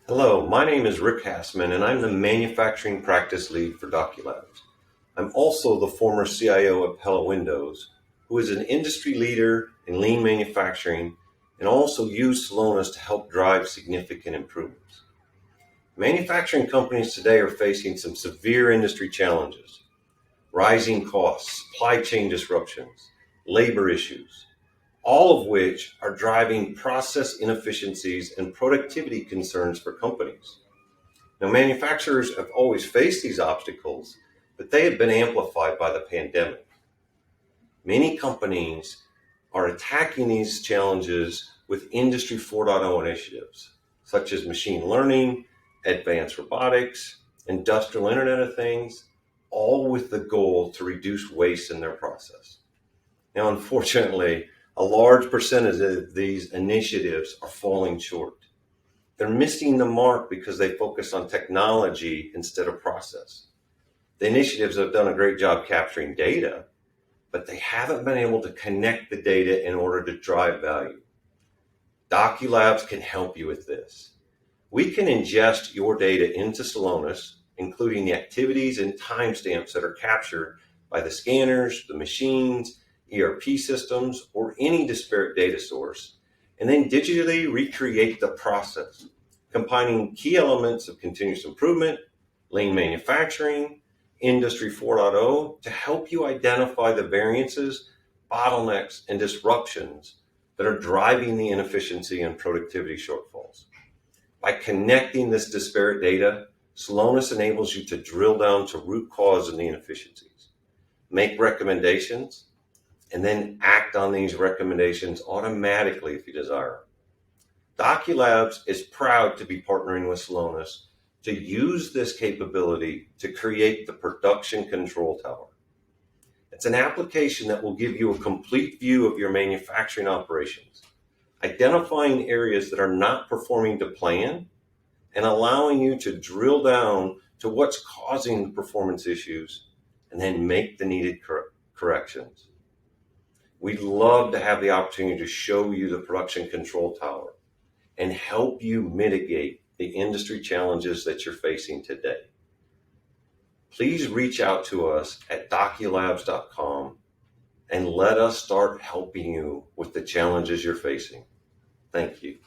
Hello, my name is Rick Hassman, and I'm the Manufacturing Practice Lead for Doculabs. I'm also the former CIO at Pella Windows, who is an industry leader in lean manufacturing and also used Celonis to help drive significant improvements. Manufacturing companies today are facing some severe industry challenges: rising costs, supply chain disruptions, labor issues, all of which are driving process inefficiencies and productivity concerns for companies. Now, manufacturers have always faced these obstacles, but they have been amplified by the pandemic. Many companies are attacking these challenges with Industry 4.0 initiatives, such as machine learning, advanced robotics, industrial Internet of Things, all with the goal to reduce waste in their process. Now, unfortunately, a large percentage of these initiatives are falling short. They're missing the mark because they focus on technology instead of process. The initiatives have done a great job capturing data, but they haven't been able to connect the data in order to drive value. Doculabs can help you with this. We can ingest your data into Celonis, including the activities and timestamps that are captured by the scanners, the machines, ERP systems, or any disparate data source, and then digitally recreate the process, combining key elements of continuous improvement, lean manufacturing, Industry 4.0 to help you identify the variances, bottlenecks, and disruptions that are driving the inefficiency and productivity shortfalls. By connecting this disparate data, Celonis enables you to drill down to root cause of the inefficiencies, make recommendations, and then act on these recommendations automatically if you desire. Doculabs is proud to be partnering with Celonis to use this capability to create the production control tower. It's an application that will give you a complete view of your manufacturing operations, identifying areas that are not performing to plan and allowing you to drill down to what's causing the performance issues and then make the needed corrections. We'd love to have the opportunity to show you the production control tower and help you mitigate the industry challenges that you're facing today. Please reach out to us at doculabs.com and let us start helping you with the challenges you're facing. Thank you.